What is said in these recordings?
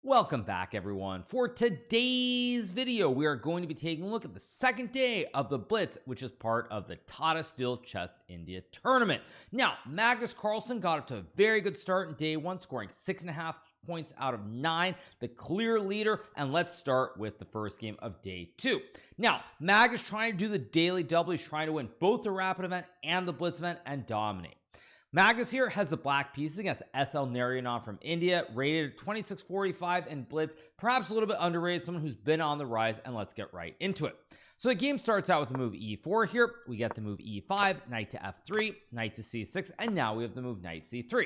Welcome back, everyone. For today's video, we are going to be taking a look at the second day of the Blitz, which is part of the Tata Steel Chess India tournament. Now, Magnus Carlsen got off to a very good start in day one, scoring 6.5 points out of 9, the clear leader. And let's start with the first game of day 2. Now, Magnus trying to do the daily double. He's trying to win both the rapid event and the Blitz event and dominate. Magnus here has the black pieces against SL Narayanan from India, rated 2645 in Blitz, perhaps a little bit underrated, someone who's been on the rise, and let's get right into it. So the game starts out with the move e4 here. We get the move e5, knight to f3, knight to c6, and now we have the move knight c3.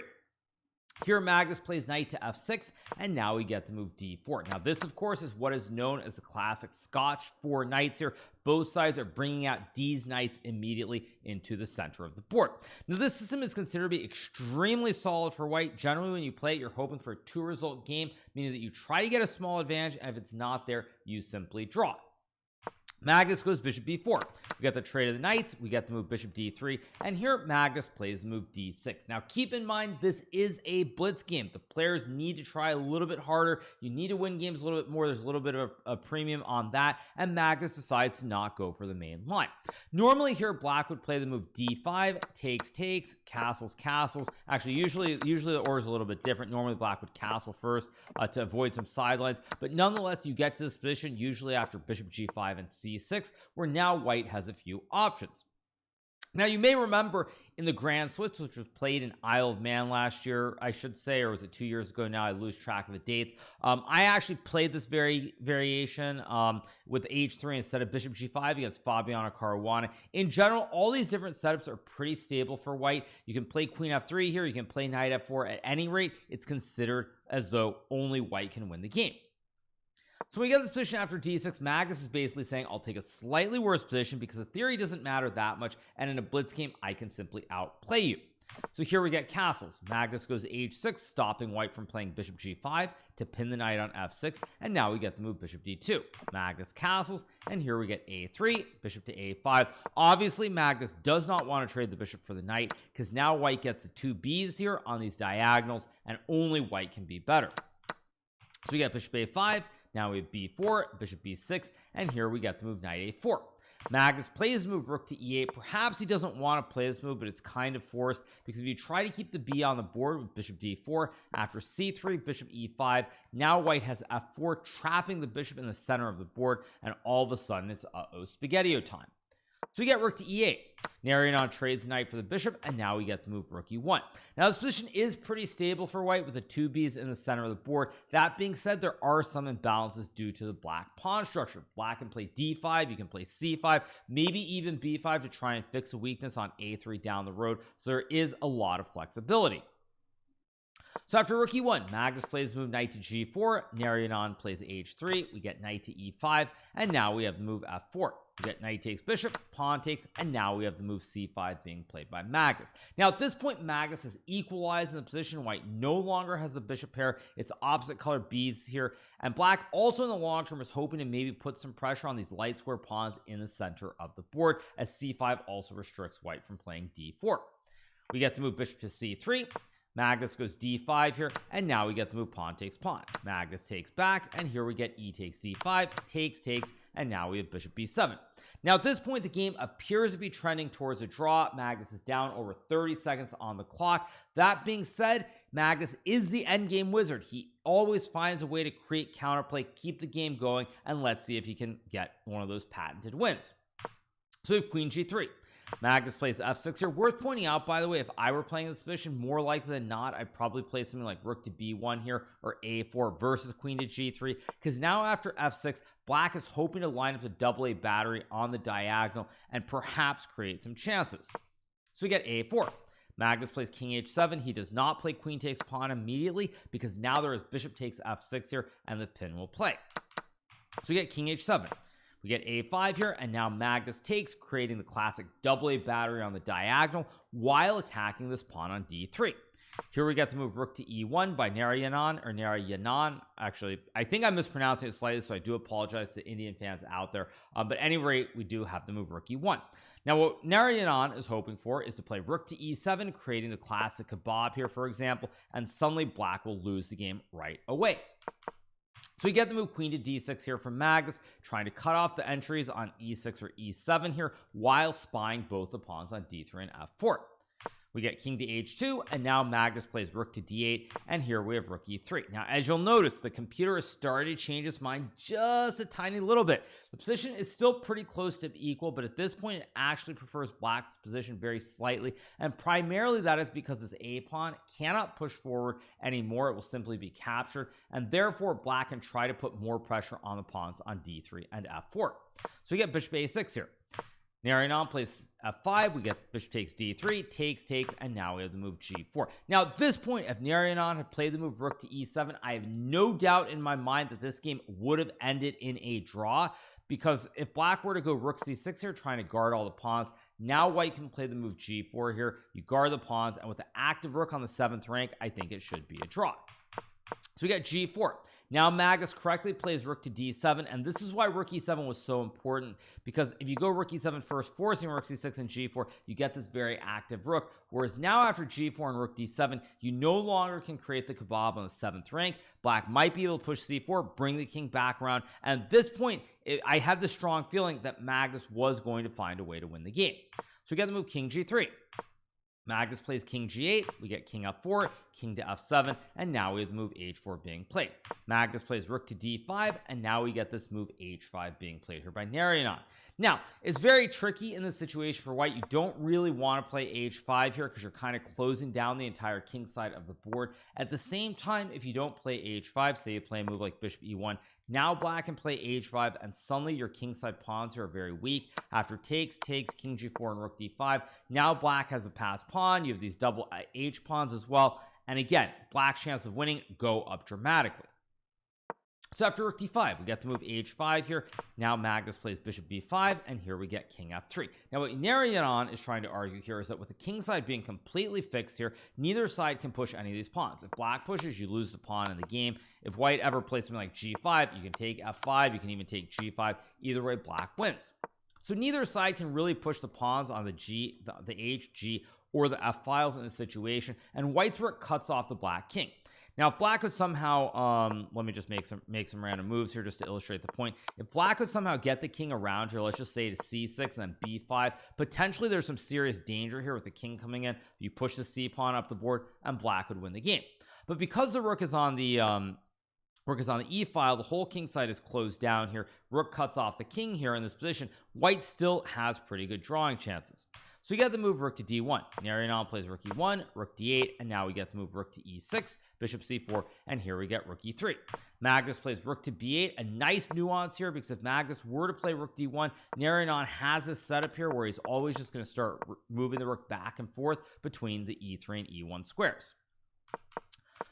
Here Magnus plays knight to f6, and now we get the move d4. Now this, of course, is what is known as the classic Scotch 4 knights here. Both sides are bringing out these knights immediately into the center of the board. Now this system is considered to be extremely solid for white. Generally, when you play it, you're hoping for a 2-result game, meaning that you try to get a small advantage, and if it's not there, you simply draw. Magnus goes bishop b4. We get the trade of the knights. We get the move bishop d3, and here Magnus plays the move d6. Now keep in mind, this is a blitz game. The players need to try a little bit harder. You need to win games a little bit more. There's a little bit of a premium on that, and Magnus decides to not go for the main line. Normally here black would play the move d5, takes, castles. Actually, usually the order is a little bit different. Normally black would castle first to avoid some sidelines, but nonetheless you get to this position usually after bishop g5 and c6, where now white has a few options. Now you may remember in the Grand Switch, which was played in Isle of Man last year, I should say, or was it 2 years ago now? I lose track of the dates. I actually played this variation with h3 instead of bishop g5 against Fabiano Caruana. In general, all these different setups are pretty stable for white. You can play queen f3 here. You can play knight f4. At any rate, it's considered as though only white can win the game. So when we get this position after d6, Magnus is basically saying, I'll take a slightly worse position because the theory doesn't matter that much, and in a blitz game, I can simply outplay you. So here we get castles. Magnus goes h6, stopping white from playing bishop g5 to pin the knight on f6, and now we get the move bishop d2. Magnus castles, and here we get a3, bishop to a5. Obviously, Magnus does not want to trade the bishop for the knight, because now white gets the 2 b's here on these diagonals, and only white can be better. So we get bishop a5. Now we have b4, bishop b6, and here we get the move knight a4. Magnus plays the move rook to e8. Perhaps he doesn't want to play this move, but it's kind of forced, because if you try to keep the b on the board with bishop d4, after c3, bishop e5, now white has f4, trapping the bishop in the center of the board, and all of a sudden it's uh-oh spaghetti-o time. So we get rook to e8. Narayanan trades the knight for the bishop, and now we get the move rook e1. Now this position is pretty stable for white with the 2 b's in the center of the board. That being said, there are some imbalances due to the black pawn structure. Black can play d5, you can play c5, maybe even b5 to try and fix a weakness on a3 down the road. So there is a lot of flexibility. So after rook e1, Magnus plays the move knight to g4, Narayanan plays h3, we get knight to e5, and now we have the move f4. We get knight takes bishop, pawn takes, and now we have the move c5 being played by Magnus. Now at this point, Magnus has equalized in the position. White no longer has the bishop pair. It's opposite color b's here, and black also in the long term is hoping to maybe put some pressure on these light square pawns in the center of the board, as c5 also restricts white from playing d4. We get the move bishop to c3. Magnus goes d5 here, and now we get the move pawn takes pawn. Magnus takes back, and here we get e takes d5, takes, and now we have bishop b7. Now at this point, the game appears to be trending towards a draw. Magnus is down over 30 seconds on the clock. That being said, Magnus is the endgame wizard. He always finds a way to create counterplay, keep the game going, and let's see if he can get one of those patented wins. So we have queen g3. Magnus plays f6 here. Worth pointing out, by the way, if I were playing this position, more likely than not, I'd probably play something like rook to b1 here, or a4 versus queen to g3, because now after f6, black is hoping to line up a double A battery on the diagonal and perhaps create some chances. So we get a4. Magnus plays king h7. He does not play queen takes pawn immediately, because now there is bishop takes f6 here, and the pin will play. So we get king h7. We get a5 here, and now Magnus takes, creating the classic double A battery on the diagonal while attacking this pawn on d3. Here we get the move rook to e1 by Narayanan. Actually, I think I'm mispronouncing it slightly, so I do apologize to Indian fans out there. But at any rate, we do have the move rook e1. Now, what Narayanan is hoping for is to play rook to e7, creating the classic kebab here, for example, and suddenly black will lose the game right away. So we get the move queen to d6 here from Magnus, trying to cut off the entries on e6 or e7 here while spying both the pawns on d3 and f4. We get king to h2, and now Magnus plays rook to d8, and here we have rook e3. Now, as you'll notice, the computer has started to change its mind just a tiny little bit. The position is still pretty close to equal, but at this point, it actually prefers Black's position very slightly, and primarily that is because this a pawn cannot push forward anymore. It will simply be captured, and therefore Black can try to put more pressure on the pawns on d3 and f4. So we get bishop a6 here. Narayanan plays f5, we get bishop takes d3, takes, and now we have the move g4. Now at this point, if Narayanan had played the move rook to e7, I have no doubt in my mind that this game would have ended in a draw, because if Black were to go rook c6 here, trying to guard all the pawns, now White can play the move g4 here, you guard the pawns, and with the active rook on the 7th rank, I think it should be a draw. So we got g4. Now Magnus correctly plays rook to d7, and this is why rook e7 was so important, because if you go rook e7 first, forcing rook c6 and g4, you get this very active rook, whereas now after g4 and rook d7, you no longer can create the kebab on the 7th rank. Black might be able to push c4, bring the king back around, and at this point, I had the strong feeling that Magnus was going to find a way to win the game. So we get the move king g3. Magnus plays king g8, we get king f4, king to f7, and now we have the move h4 being played. Magnus plays rook to d5, and now we get this move h5 being played here by Narayanan. Now, it's very tricky in this situation for White. You don't really want to play h5 here because you're kind of closing down the entire king side of the board. At the same time, if you don't play h5, say you play a move like bishop e1, now Black can play h5, and suddenly your kingside pawns here are very weak. After takes, king g4 and rook d5, now Black has a passed pawn. You have these double h pawns as well, and again, Black's chance of winning go up dramatically. So after rook d5, we get the move h5 here. Now Magnus plays bishop b5, and here we get king f3. Now what Narayanan is trying to argue here is that with the king side being completely fixed here, neither side can push any of these pawns. If Black pushes, you lose the pawn in the game. If White ever plays something like g5, you can take f5, you can even take g5. Either way, Black wins. So neither side can really push the pawns on the h, g, or the f files in this situation, and White's rook cuts off the Black king. Now, if Black could somehow, let me just make some random moves here just to illustrate the point. If Black could somehow get the king around here, let's just say to c6 and then b5, potentially there's some serious danger here with the king coming in. You push the c pawn up the board, and Black would win the game. But because the rook is on the e file, the whole king side is closed down here. Rook cuts off the king here in this position. White still has pretty good drawing chances. So we get the move rook to d1. Narayanan plays rook e1, rook d8, and now we get the move rook to e6, bishop c4, and here we get rook e3. Magnus plays rook to b8, a nice nuance here, because if Magnus were to play rook d1, Narayanan has this setup here where he's always just going to start moving the rook back and forth between the e3 and e1 squares.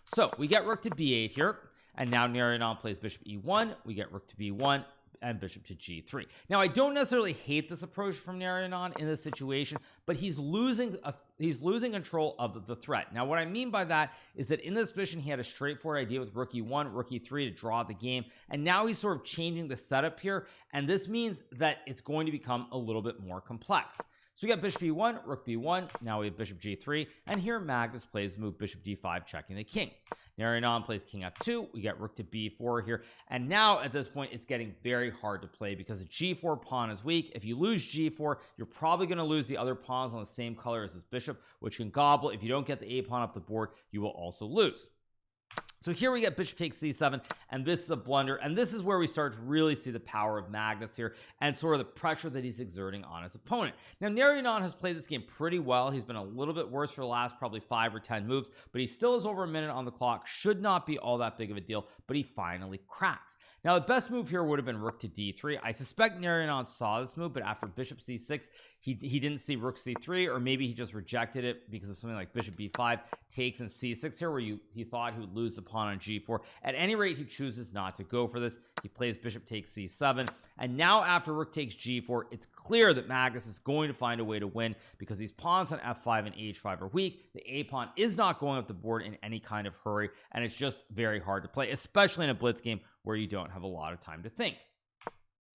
So we get rook to b8 here, and now Narayanan plays bishop e1, we get rook to b1, and bishop to g3. Now, I don't necessarily hate this approach from Narayanan in this situation, but he's losing control of the threat. Now, what I mean by that is that in this position, he had a straightforward idea with rook e1, rook e3 to draw the game, and now he's sort of changing the setup here, and this means that it's going to become a little bit more complex. So we got bishop e1, rook b1, now we have bishop g3, and here Magnus plays the move bishop d5, checking the king. Narayanan plays king f2, we get rook to b4 here, and now at this point it's getting very hard to play because the g4 pawn is weak. If you lose g4, you're probably going to lose the other pawns on the same color as this bishop, which can gobble. If you don't get the a pawn up the board, you will also lose. So here we get bishop takes c7, and this is a blunder, and this is where we start to really see the power of Magnus here and sort of the pressure that he's exerting on his opponent. Now, Narayanan has played this game pretty well. He's been a little bit worse for the last probably 5 or 10 moves, but he still has over a minute on the clock. Should not be all that big of a deal, but he finally cracks. Now, the best move here would have been rook to d3. I suspect Narayanan saw this move, but after bishop c6, he didn't see rook c3, or maybe he just rejected it because of something like bishop b5 takes and c6 here, where he thought he would lose the pawn on g4. At any rate, he chooses not to go for this. He plays bishop takes c7, and now after rook takes g4, it's clear that Magnus is going to find a way to win because these pawns on f5 and h5 are weak. The a pawn is not going up the board in any kind of hurry, and it's just very hard to play, especially in a blitz game where you don't have a lot of time to think.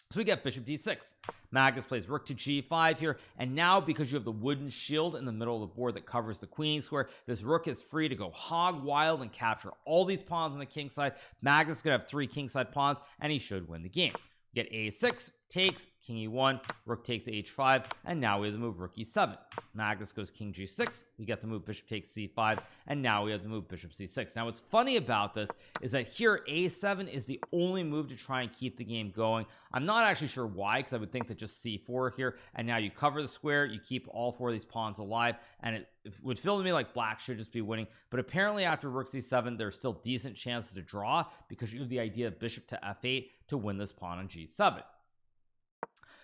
So we get bishop d6. Magnus plays rook to g5 here, and now because you have the wooden shield in the middle of the board that covers the queen square, this rook is free to go hog wild and capture all these pawns on the king side. Magnus is gonna have 3 kingside pawns, and he should win the game. Get a6, takes, king e1, rook takes h5, and now we have the move rook e7. Magnus goes king g6, we get the move bishop takes c5, and now we have the move bishop c6. Now what's funny about this is that here a7 is the only move to try and keep the game going. I'm not actually sure why, because I would think that just c4 here, and now you cover the square, you keep all 4 of these pawns alive, and it would feel to me like black should just be winning. But apparently after rook c7 there's still decent chances to draw, because you have the idea of bishop to f8 to win this pawn on g7.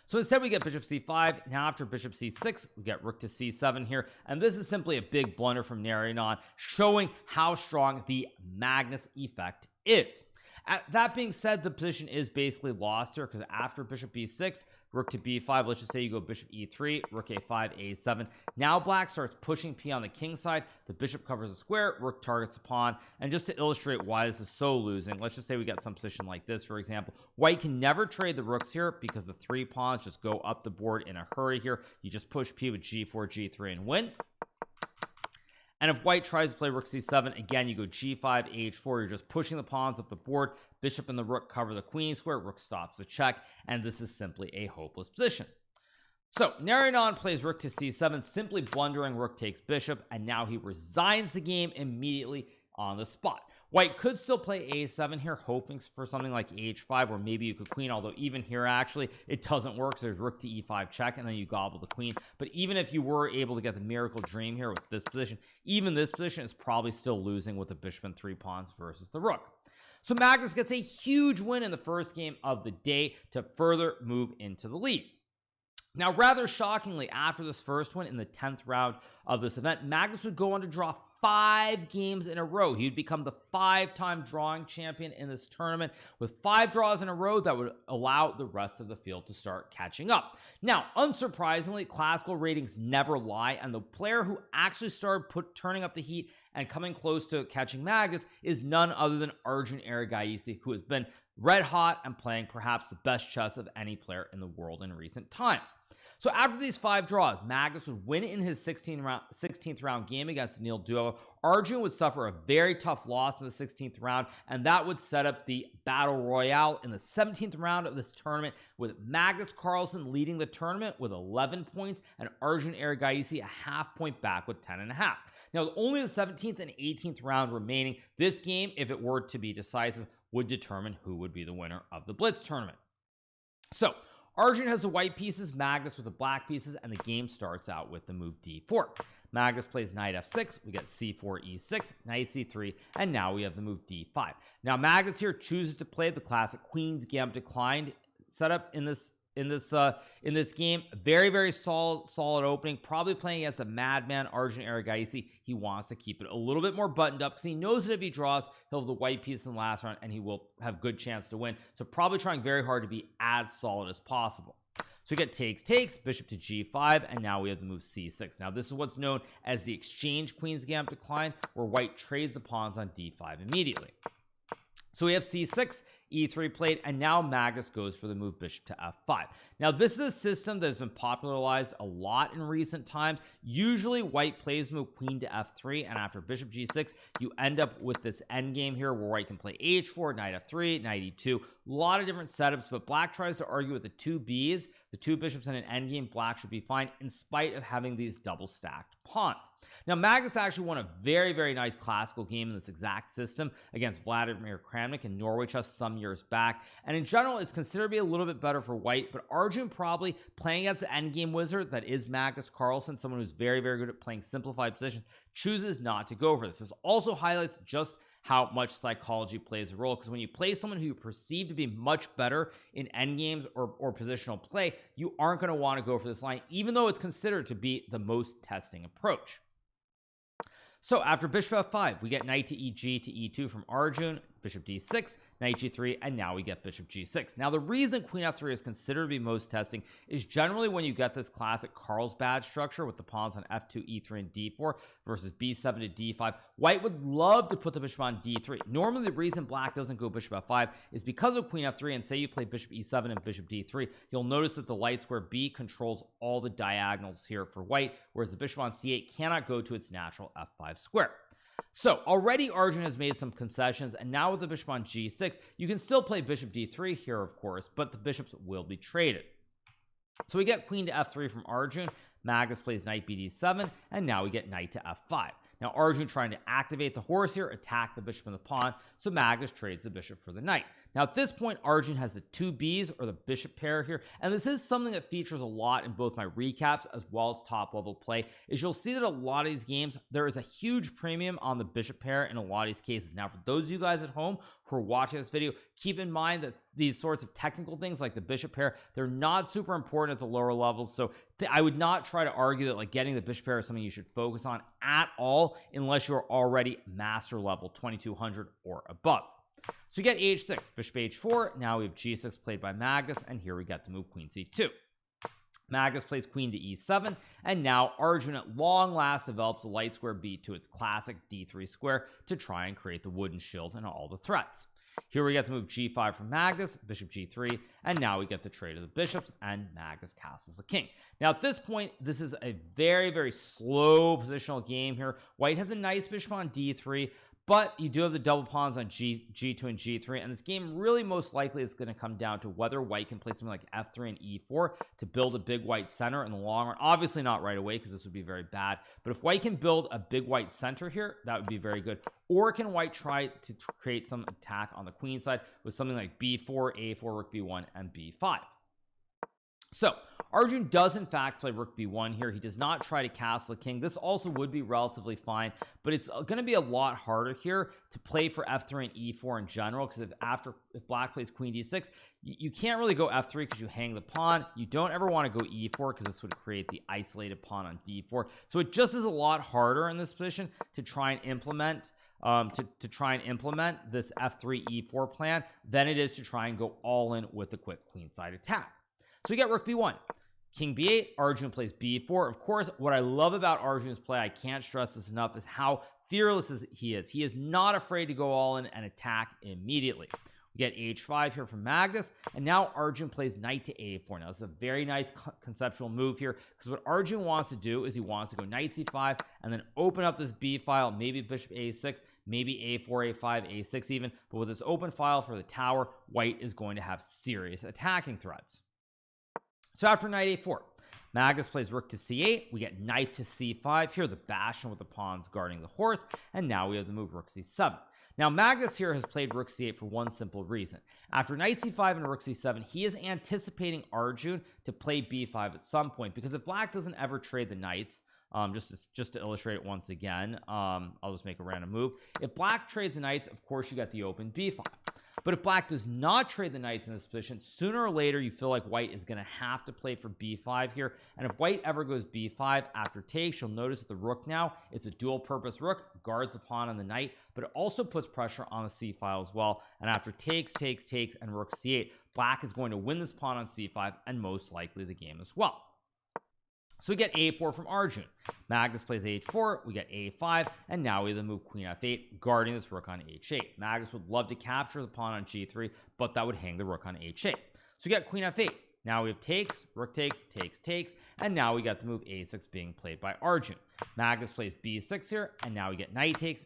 So instead we get bishop c5. Now after bishop c6 we get rook to c7 here, and this is simply a big blunder from Narayanan, showing how strong the Magnus effect is. That being said, the position is basically lost here, because after bishop b6, rook to b5, let's just say you go bishop e3, rook a5, a7. Now black starts pushing p on the king side, the bishop covers the square, rook targets the pawn. And just to illustrate why this is so losing, let's just say we get some position like this. For example, white can never trade the rooks here, because the 3 pawns just go up the board in a hurry here. You just push p with g4, g3 and win. And if white tries to play rook c7, again you go g5, h4, you're just pushing the pawns up the board. Bishop and the rook cover the queen square, rook stops the check, and this is simply a hopeless position. So Narayanan plays rook to c7, simply blundering rook takes bishop, and now he resigns the game immediately on the spot. White could still play a7 here, hoping for something like h5, or maybe you could queen, although even here actually it doesn't work. So there's rook to e5 check, and then you gobble the queen. But even if you were able to get the miracle dream here with this position, even this position is probably still losing with the bishop and 3 pawns versus the rook. So Magnus gets a huge win in the first game of the day to further move into the lead. Now, rather shockingly, after this first win in the 10th round of this event, Magnus would go on to draw 5 games in a row. He would become the 5-time drawing champion in this tournament, with 5 draws in a row that would allow the rest of the field to start catching up. Now, unsurprisingly, classical ratings never lie, and the player who actually started turning up the heat and coming close to catching Magnus is none other than Arjun Erigaisi, who has been red hot and playing perhaps the best chess of any player in the world in recent times. So after these 5 draws, Magnus would win in his 16th round game against the Neil duo. Arjun would suffer a very tough loss in the 16th round, and that would set up the battle royale in the 17th round of this tournament, with Magnus Carlsen leading the tournament with 11 points and Arjun Erigaisi a half point back with 10.5. Now, with only the 17th and 18th round remaining, this game, if it were to be decisive, would determine who would be the winner of the Blitz tournament. So Arjun has the white pieces, Magnus with the black pieces, and the game starts out with the move d4. Magnus plays knight f6, we get c4, e6, knight c3, and now we have the move d5. Now Magnus here chooses to play the classic queen's gambit declined setup in this game. Very solid opening, probably playing against the madman Arjun Erigaisi. He wants to keep it a little bit more buttoned up, because he knows that if he draws, he'll have the white piece in the last round and he will have good chance to win. So probably trying very hard to be as solid as possible. So we get takes, bishop to g5, and now we have the move c6. Now this is what's known as the exchange queen's gambit decline, where white trades the pawns on d5 immediately. So we have c6, e3 played, and now Magnus goes for the move bishop to f5. Now this is a system that has been popularized a lot in recent times. Usually white plays move queen to f3, and after bishop g6 you end up with this endgame here where white can play h4, knight f3, knight e2, a lot of different setups, but black tries to argue with the 2 b's, the 2 bishops in an endgame. Black should be fine in spite of having these double stacked pawns. Now Magnus actually won a very nice classical game in this exact system against Vladimir Kramnik in Norway chess some years back, and in general it's considered to be a little bit better for white, but Arjun, probably playing against the endgame wizard that is Magnus Carlsen, someone who's very good at playing simplified positions, chooses not to go for this. This also highlights just how much psychology plays a role, because when you play someone who you perceive to be much better in endgames or positional play, you aren't going to want to go for this line, even though it's considered to be the most testing approach. So after bishop f5, we get knight to eg to e2 from Arjun. bishop d6, knight g3, and now we get bishop g6. Now the reason queen f3 is considered to be most testing is generally when you get this classic Carlsbad structure with the pawns on f2, e3, and d4 versus b7 to d5. White would love to put the bishop on d3. Normally the reason black doesn't go bishop f5 is because of queen f3, and say you play bishop e7 and bishop d3, you'll notice that the light square b controls all the diagonals here for white, whereas the bishop on c8 cannot go to its natural f5 square. So already Arjun has made some concessions, and now with the bishop on g6, you can still play bishop d3 here, of course, but the bishops will be traded. So we get queen to f3 from Arjun. Magnus plays knight bd7, and now we get knight to f5. Now Arjun trying to activate the horse here, attack the bishop and the pawn, so Magnus trades the bishop for the knight. Now at this point Arjun has the two Bs, or the bishop pair here, and this is something that features a lot in both my recaps as well as top level play, is you'll see that a lot of these games there is a huge premium on the bishop pair in a lot of these cases. Now for those of you guys at home who are watching this video, keep in mind that these sorts of technical things like the bishop pair, they're not super important at the lower levels, so I would not try to argue that like getting the bishop pair is something you should focus on at all unless you're already master level 2200 or above. So you get h6, bishop h4. Now we have g6 played by Magnus, and here we get to move queen c2. Magnus plays queen to e7, and now Arjun at long last develops a light square b to its classic d3 square to try and create the wooden shield and all the threats. Here we get to move g5 from Magnus, bishop g3, and now we get the trade of the bishops, and Magnus castles the king. Now at this point, this is a very, very slow positional game here. White has a nice bishop on d3, but you do have the double pawns on g2 and g3, and this game really most likely is going to come down to whether white can play something like f3 and e4 to build a big white center in the long run. Obviously not right away because this would be very bad, but if white can build a big white center here, that would be very good. Or can white try to create some attack on the queen side with something like b4, a4, rook b1, and b5. So Arjun does in fact play rook b1 here. He does not try to castle the king. This also would be relatively fine, but it's going to be a lot harder here to play for f3 and e4 in general, because if black plays queen d6, you can't really go f3 because you hang the pawn. You don't ever want to go e4 because this would create the isolated pawn on d4. So it just is a lot harder in this position to try and implement this f3 e4 plan than it is to try and go all in with the quick queenside attack. So we get rook b1, king b8. Arjun plays b4. Of course, what I love about Arjun's play, I can't stress this enough, is how fearless he is. He is not afraid to go all in and attack immediately. We get h5 here from Magnus, and now Arjun plays knight to a4. Now this is a very nice conceptual move here, because what Arjun wants to do is he wants to go knight c5 and then open up this b file, maybe bishop a6, maybe a4, a5, a6 even, but with this open file for the tower, white is going to have serious attacking threats. So after knight a4, Magnus plays rook to c8. We get knight to c5 here, the bastion with the pawns guarding the horse, and now we have the move rook c7. Now Magnus here has played rook c8 for one simple reason. After knight c5 and rook c7, he is anticipating Arjun to play b5 at some point, because if black doesn't ever trade the knights, just to illustrate it once again, I'll just make a random move. If black trades the knights, of course you get the open b5. But if black does not trade the knights in this position, sooner or later you feel like white is going to have to play for b5 here. And if white ever goes b5 after takes, you'll notice that the rook now, it's a dual purpose rook, guards the pawn on the knight, but it also puts pressure on the c file as well. And after takes, and rook c8, black is going to win this pawn on c5 and most likely the game as well. So we get a4 from Arjun. Magnus plays h4, we get a5, and now we have the move queen f8, guarding this rook on h8. Magnus would love to capture the pawn on g3, but that would hang the rook on h8. So we get queen f8. Now we have takes, rook takes, and now we got the move a6 being played by Arjun. Magnus plays b6 here, and now we get knight takes,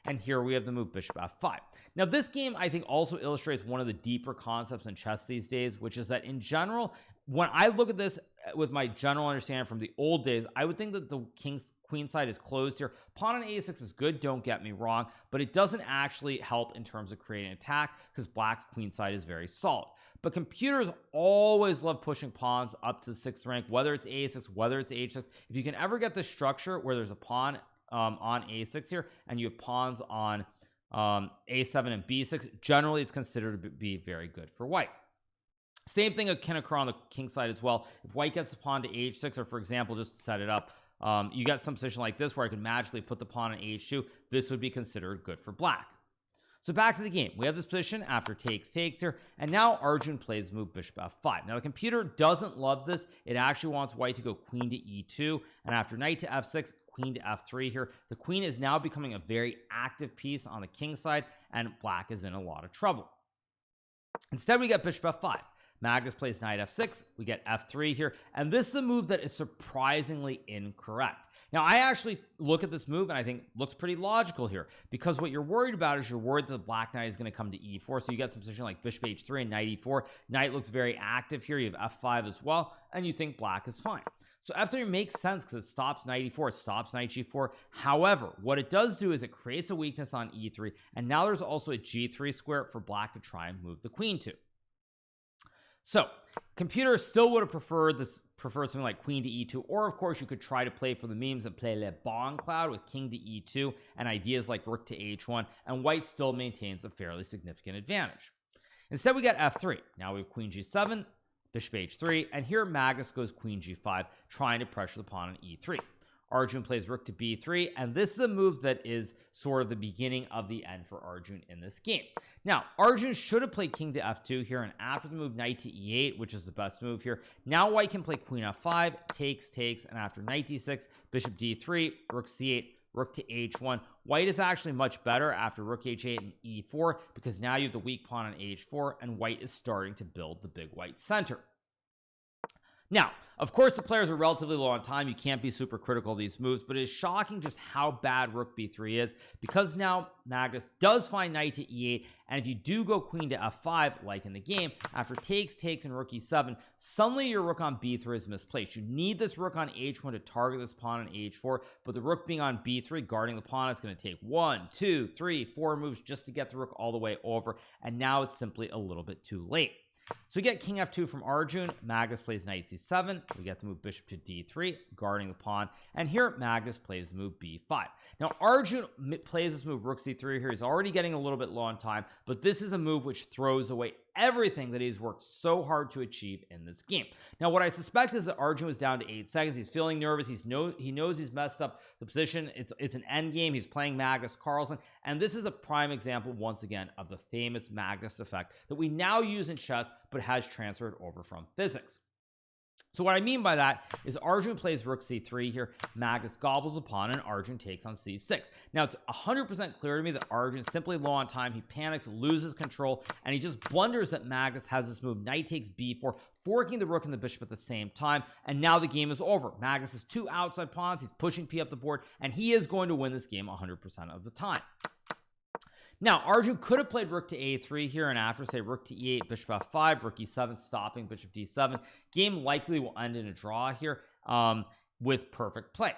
and here we have the move bishop f5. Now this game I think also illustrates one of the deeper concepts in chess these days, which is that in general, when I look at this with my general understanding from the old days, I would think that the queen side is closed here. Pawn on a6 is good, don't get me wrong, but it doesn't actually help in terms of creating attack because black's queen side is very solid. But computers always love pushing pawns up to the 6th rank, whether it's a6, whether it's h6. If you can ever get this structure where there's a pawn on a6 here and you have pawns on a7 and b6, generally it's considered to be very good for white. Same thing can occur on the king side as well. If white gets the pawn to h6, or for example, just to set it up, you got some position like this where I could magically put the pawn on h2. This would be considered good for black. So back to the game. We have this position after takes here, and now Arjun plays move bishop f5. Now the computer doesn't love this. It actually wants white to go queen to e2, and after knight to f6, queen to f3 here. The queen is now becoming a very active piece on the king side, and black is in a lot of trouble. Instead, we get bishop f5. Magnus plays knight f6. We get f3 here, and this is a move that is surprisingly incorrect. Now, I actually look at this move and I think looks pretty logical here, because what you're worried about is you're worried that the black knight is going to come to e4. So you get some position like bishop h3 and knight e4. Knight looks very active here. You have f5 as well, and you think black is fine. So f3 makes sense because it stops knight e4, it stops knight g4. However, what it does do is it creates a weakness on e3, and now there's also a g3 square for black to try and move the queen to. So computer still would have preferred something like queen to e2, or of course you could try to play for the memes and play Le Bon Cloud with king to e2 and ideas like rook to h1, and white still maintains a fairly significant advantage. Instead, we get f3. Now we have queen g7, bishop h3, and here Magnus goes queen g5, trying to pressure the pawn on e3. Arjun plays rook to b3, and this is a move that is sort of the beginning of the end for Arjun in this game. Now, Arjun should have played king to f2 here, and after the move knight to e8, which is the best move here, now white can play queen f5, takes, and after knight d6, bishop d3, rook c8, rook to h1. White is actually much better after rook h8 and e4, because now you have the weak pawn on h4, and white is starting to build the big white center. Now, of course, the players are relatively low on time. You can't be super critical of these moves, but it is shocking just how bad rook b3 is, because now Magnus does find knight to e8, and if you do go queen to f5, like in the game, after takes, and rook e7, suddenly your rook on b3 is misplaced. You need this rook on h1 to target this pawn on h4, but the rook being on b3, guarding the pawn, is going to take 1, 2, 3, 4 moves just to get the rook all the way over, and now it's simply a little bit too late. So we get king f2 from Arjun. Magnus plays knight c7. We get the move bishop to d3, guarding the pawn, and here Magnus plays the move b5. Now Arjun plays this move rook c3 here. He's already getting a little bit low on time, but this is a move which throws away everything that he's worked so hard to achieve in this game. Now what I suspect is that Arjun was down to 8 seconds. He's feeling nervous. He knows he's messed up the position. It's an end game. He's playing Magnus Carlsen, and this is a prime example once again of the famous Magnus effect that we now use in chess but has transferred over from physics. So what I mean by that is Arjun plays rook c3 here. Magnus gobbles the pawn, and Arjun takes on c6. Now it's 100% clear to me that Arjun is simply low on time. He panics, loses control, and he just blunders that Magnus has this move knight takes b4, forking the rook and the bishop at the same time, and now the game is over. Magnus has 2 outside pawns. He's pushing p up the board, and he is going to win this game 100% of the time. Now, Arjun could have played rook to a3 here, and after, say, rook to e8, bishop f5, rook e7, stopping bishop d7. Game likely will end in a draw here with perfect play.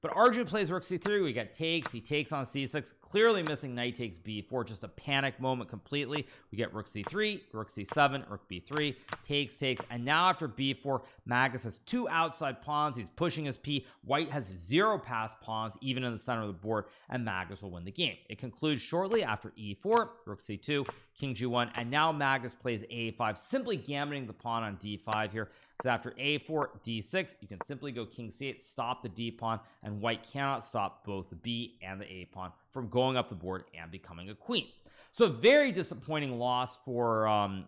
But Arjun plays rook c3. We get takes. He takes on c6, clearly missing knight takes b4, just a panic moment completely. We get rook c3, rook c7, rook b3, takes, and now after b4, Magnus has 2 outside pawns. He's pushing his p. White has 0 passed pawns, even in the center of the board, and Magnus will win the game. It concludes shortly after e4, rook c2, king g1, and now Magnus plays a5, simply gammoning the pawn on d5 here, because after a4, d6, you can simply go king c8, stop the d pawn, and white cannot stop both the b and the a pawn from going up the board and becoming a queen. So very disappointing loss for Arjun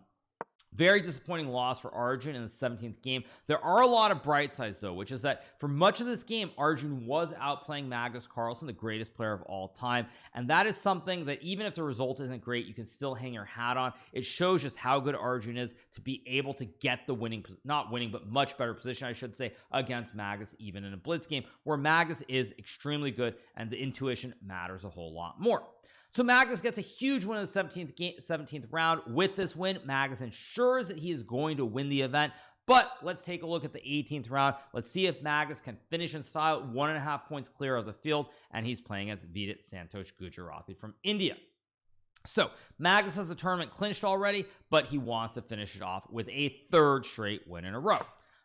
in the 17th game. There are a lot of bright sides though, which is that for much of this game, Arjun was outplaying Magnus Carlsen, the greatest player of all time, and that is something that even if the result isn't great, you can still hang your hat on. It shows just how good Arjun is to be able to get the not winning, but much better position, I should say, against Magnus, even in a blitz game where Magnus is extremely good and the intuition matters a whole lot more. So Magnus gets a huge win in the 17th round. With this win, Magnus ensures that he is going to win the event. But let's take a look at the 18th round. Let's see if Magnus can finish in style, 1.5 points clear of the field, and he's playing against Vidit Santosh Gujarati from India. So Magnus has the tournament clinched already, but he wants to finish it off with a 3rd straight win in a row.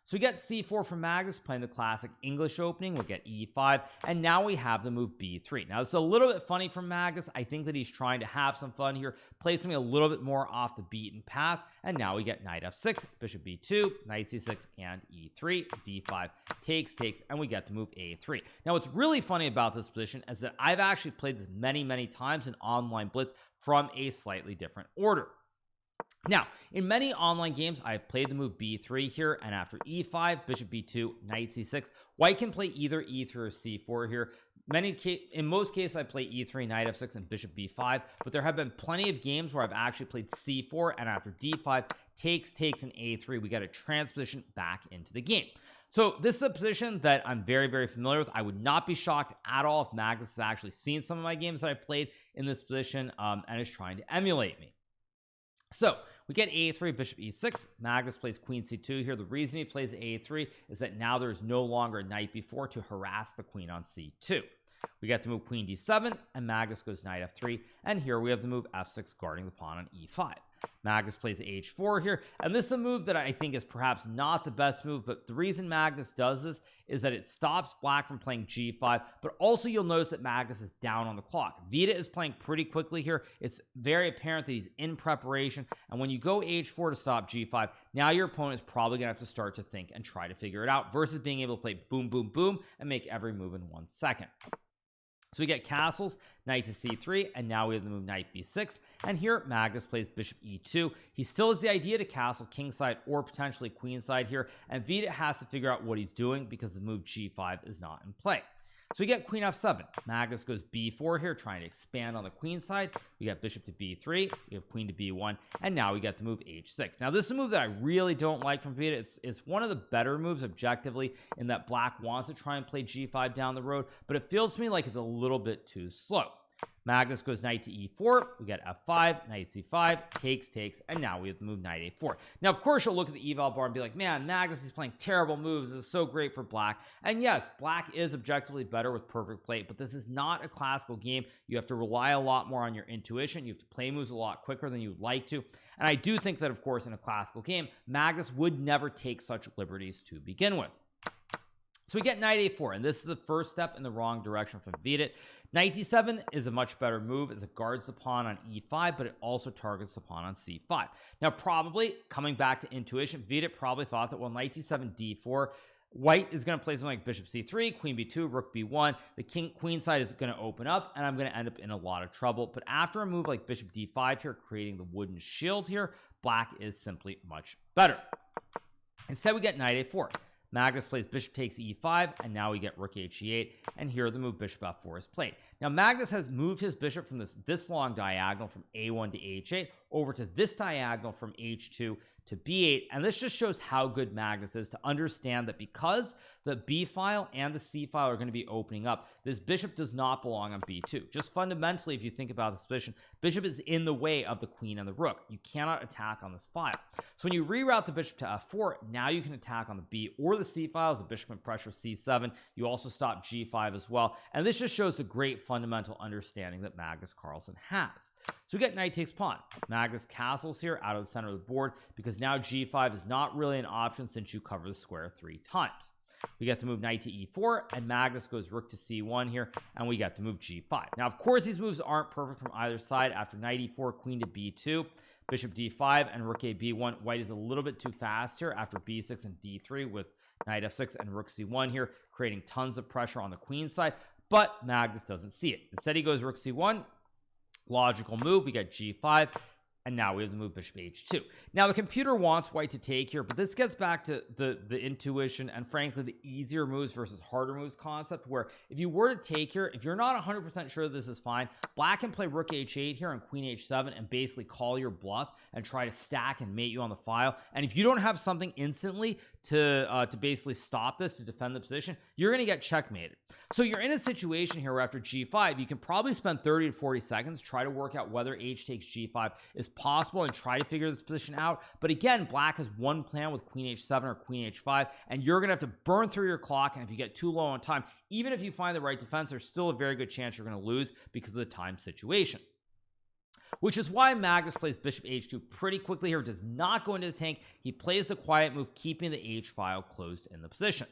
So we get c4 from Magnus, playing the classic English opening. We'll get e5, and now we have the move b3. Now, it's a little bit funny from Magnus. I think that he's trying to have some fun here, play something a little bit more off the beaten path, and now we get knight f6, bishop b2, knight c6, and e3, d5, takes, and we get to move a3. Now, what's really funny about this position is that I've actually played this many times in online blitz from a slightly different order. Now, in many online games, I've played the move b3 here, and after e5, bishop b2, knight c6. White can play either e3 or c4 here. In most cases, I play e3, knight f6, and bishop b5, but there have been plenty of games where I've actually played c4, and after d5, takes, and a3, we get a transposition back into the game. So this is a position that I'm very, very familiar with. I would not be shocked at all if Magnus has actually seen some of my games that I played in this position and is trying to emulate me. So we get a3, bishop e6. Magnus plays queen c2 here. The reason he plays a3 is that now there's no longer a knight b4 to harass the queen on c2. We get the move queen d7, and Magnus goes knight f3, and here we have the move f6 guarding the pawn on e5. Magnus plays h4 here, and this is a move that I think is perhaps not the best move, but the reason Magnus does this is that it stops black from playing g5, but also you'll notice that Magnus is down on the clock. Vita is playing pretty quickly here. It's very apparent that he's in preparation, and when you go h4 to stop g5, now your opponent is probably gonna have to start to think and try to figure it out versus being able to play boom, boom, boom and make every move in 1 second. So we get castles, knight to c3, and now we have the move knight b6, and here Magnus plays bishop e2. He still has the idea to castle kingside or potentially queenside here, and Vita has to figure out what he's doing because the move g5 is not in play. So we get queen f7. Magnus goes b4 here, trying to expand on the queen side. We got bishop to b3, we have queen to b1, and now we get the move h6. Now this is a move that I really don't like from Vita. It's one of the better moves objectively in that black wants to try and play g5 down the road, but it feels to me like it's a little bit too slow. Magnus goes knight to e4, we get f5, knight c5, takes, and now we have the move knight a4. Now of course you'll look at the eval bar and be like, man, Magnus is playing terrible moves, this is so great for black. And yes, black is objectively better with perfect play, but this is not a classical game. You have to rely a lot more on your intuition. You have to play moves a lot quicker than you would like to, and I do think that of course in a classical game Magnus would never take such liberties to begin with. So we get knight a4, and this is the first step in the wrong direction from Vita. Knight d7 is a much better move as it guards the pawn on e5, but it also targets the pawn on c5. Now probably coming back to intuition, Vita probably thought that, well, knight d7 d4, white is going to play something like bishop c3, queen b2, rook b1, the queen side is going to open up, and I'm going to end up in a lot of trouble. But after a move like bishop d5 here, creating the wooden shield here, black is simply much better. Instead we get knight a4. Magnus plays bishop takes e5, and now we get rook h8, and here the move bishop f4 is played. Now Magnus has moved his bishop from this long diagonal from a1 to h8 over to this diagonal from h2 to b8, and this just shows how good Magnus is to understand that because the b file and the c file are going to be opening up, this bishop does not belong on b2. Just fundamentally, if you think about this position, bishop is in the way of the queen and the rook. You cannot attack on this file. So when you reroute the bishop to f4, now you can attack on the b or the c files. The bishop can pressure c7. You also stop g5 as well, and this just shows the great fundamental understanding that Magnus Carlsen has. So we get knight takes pawn. Magnus castles here out of the center of the board because now g5 is not really an option since you cover the square 3 times. We get to move knight to e4, and Magnus goes rook to c1 here, and we get to move g5. Now of course these moves aren't perfect from either side. After knight e4, queen to b2, bishop d5, and rook a b1, white is a little bit too fast here after b6 and d3 with knight f6 and rook c1 here, creating tons of pressure on the queen side, but Magnus doesn't see it. Instead he goes rook c1, logical move, we get g5, and now we have the move bishop h2. Now the computer wants white to take here, but this gets back to the intuition and frankly the easier moves versus harder moves concept, where if you were to take here, if you're not 100% sure this is fine, black can play rook h8 here and queen h7 and basically call your bluff and try to stack and mate you on the file. And if you don't have something instantly to basically stop this, to defend the position, you're going to get checkmated. So you're in a situation here where after g5 you can probably spend 30 to 40 seconds try to work out whether h takes g5 is possible and try to figure this position out. But again, black has one plan with queen h7 or queen h5, and you're gonna have to burn through your clock, and if you get too low on time, even if you find the right defense, there's still a very good chance you're going to lose because of the time situation. Which is why Magnus plays bishop h2 pretty quickly here, does not go into the tank. He plays the quiet move, keeping the h file closed in the position.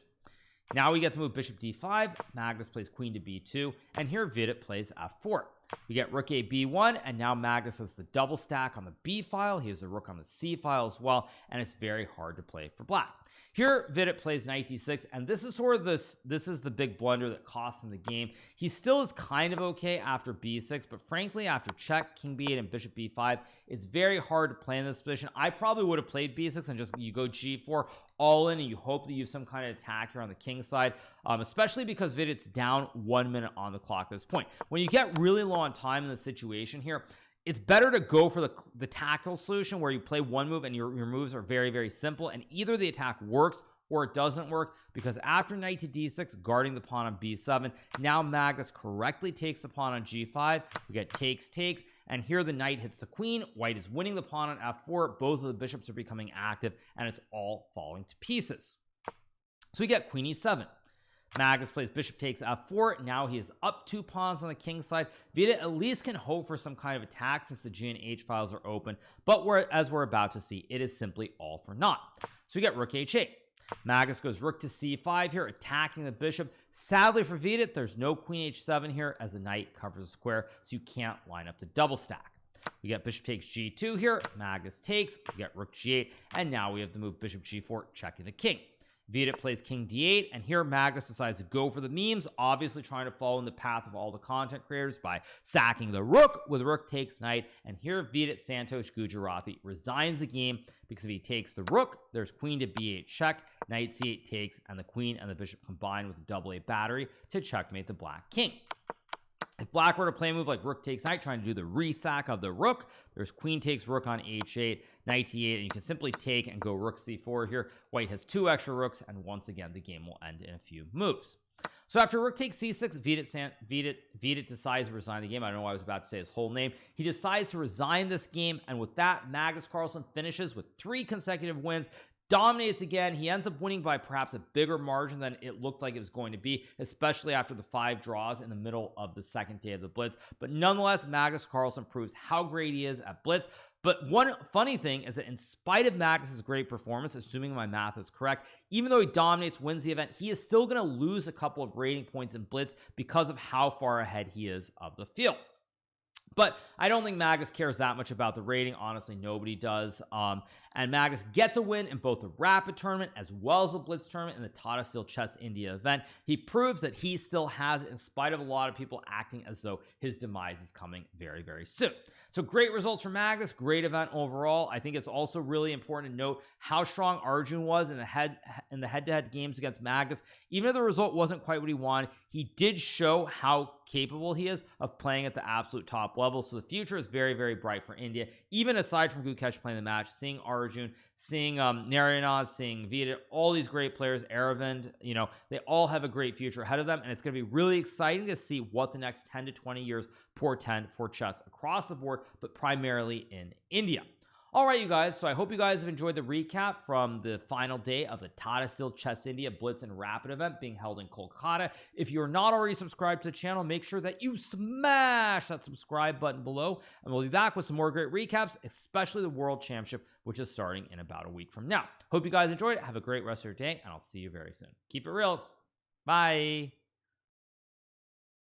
Now we get to move bishop d5, Magnus plays queen to b2, and here Vidit plays f4. We get rook a b1, and now Magnus has the double stack on the b file. He has the rook on the c file as well, and it's very hard to play for black. Here, Vidit plays knight d6, and this is sort of this is the big blunder that cost him the game. He still is kind of okay after b6, but frankly, after check, king b8, and bishop b5, it's very hard to play in this position. I probably would have played b6 and just you go g4 all in, and you hope that you have some kind of attack here on the king side, especially because Vidit's down 1 minute on the clock at this point. When you get really low on time in the situation here, it's better to go for the tactical solution where you play one move and your moves are very, very simple, and either the attack works or it doesn't work, because after knight to d6, guarding the pawn on b7, now Magnus correctly takes the pawn on g5. We get takes, and here the knight hits the queen. White is winning the pawn on f4. Both of the bishops are becoming active, and it's all falling to pieces. So we get queen e7. Magnus plays bishop takes f4. Now he is up 2 pawns on the king side. Vidit at least can hope for some kind of attack since the G and H files are open, but as we're about to see, it is simply all for naught. So we get rook h8. Magnus goes rook to c5 here, attacking the bishop. Sadly for Vidit, there's no queen h7 here as the knight covers the square, so you can't line up the double stack. We get bishop takes g2 here. Magnus takes. We get rook g8, and now we have the move bishop g4, checking the king. Vidit plays king d8, and here Magnus decides to go for the memes, obviously trying to follow in the path of all the content creators by sacking the rook with rook takes knight. And here Vidit Santosh Gujarati resigns the game because if he takes the rook, there's queen to b8 check, knight c8 takes, and the queen and the bishop combine with a double A battery to checkmate the black king. If black were to play a move like rook takes knight, trying to do the resack of the rook, there's queen takes rook on h8, knight e8, and you can simply take and go rook c4 here. White has 2 extra rooks, and once again, the game will end in a few moves. So after rook takes c6, Vidit decides to resign the game. I don't know why I was about to say his whole name. He decides to resign this game, and with that, Magnus Carlsen finishes with 3 consecutive wins, dominates again. He ends up winning by perhaps a bigger margin than it looked like it was going to be, especially after the 5 draws in the middle of the second day of the Blitz. But nonetheless, Magnus Carlsen proves how great he is at Blitz. But one funny thing is that in spite of Magnus's great performance, assuming my math is correct, even though he dominates, wins the event, he is still going to lose a couple of rating points in Blitz because of how far ahead he is of the field. But I don't think Magnus cares that much about the rating. Honestly, nobody does. And Magnus gets a win in both the Rapid tournament as well as the Blitz tournament in the Tata Steel Chess India event. He proves that he still has it in spite of a lot of people acting as though his demise is coming very, very soon. So great results for Magnus, great event overall. I think it's also really important to note how strong Arjun was in the head-to-head games against Magnus. Even if the result wasn't quite what he wanted, he did show how capable he is of playing at the absolute top level. So the future is very, very bright for India. Even aside from Gukesh playing the match, seeing Arjun, seeing Narayanan, seeing Vidit, all these great players, Aravind, they all have a great future ahead of them, and it's going to be really exciting to see what the next 10 to 20 years portend for chess across the board, but primarily in India. All right, you guys, so I hope you guys have enjoyed the recap from the final day of the Tata Steel Chess India Blitz and Rapid event being held in Kolkata. If you're not already subscribed to the channel, make sure that you smash that subscribe button below, and we'll be back with some more great recaps, especially the World Championship, which is starting in about a week from now. Hope you guys enjoyed it. Have a great rest of your day, and I'll see you very soon. Keep it real. Bye.